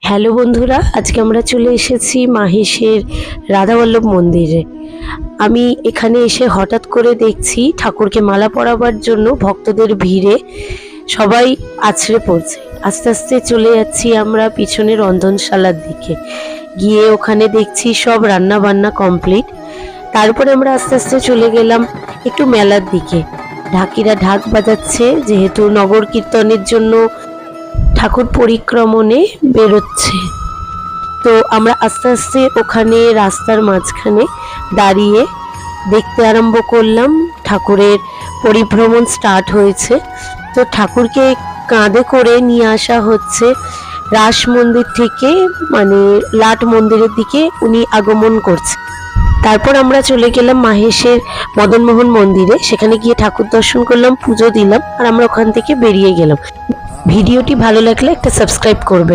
Hello বন্ধুরা, আজকে আমরা চলে এসেছি মাহেশের রাধাবল্লভ মন্দিরে। আমি এখানে এসে হঠাৎ করে দেখছি ঠাকুরকে মালা পরাবার জন্য ভক্তদের ভিড়ে সবাই আছড়ে পড়ছে। আস্তে আস্তে চলে যাচ্ছি আমরা পিছনে রন্ধনশালার দিকে। গিয়ে ওখানে দেখছি সব রান্না বান্না কমপ্লিট। তারপরে আমরা আস্তে আস্তে চলে গেলাম একটু মেলার দিকে। ঢাকিরা ঢাক বাজাচ্ছে, যেহেতু নগর কীর্তনের জন্য ঠাকুর পরিক্রমণে বেরোচ্ছে। তো আমরা আস্তে আস্তে ওখানে রাস্তার মাঝখানে দাঁড়িয়ে দেখতে আরম্ভ করলাম। ঠাকুরের পরিভ্রমণ স্টার্ট হয়েছে। তো ঠাকুরকে কাঁধে করে নিয়ে আসা হচ্ছে রাস মন্দির থেকে, মানে লাট মন্দিরের দিকে উনি আগমন করছে। তারপর আমরা চলে গেলাম মাহেশের মদনমোহন মন্দিরে। সেখানে গিয়ে ঠাকুর দর্শন করলাম, পুজো দিলাম, আর আমরা ওখান থেকে বেরিয়ে গেলাম। ভিডিওটি ভালো লাগলে একটা সাবস্ক্রাইব করবেন।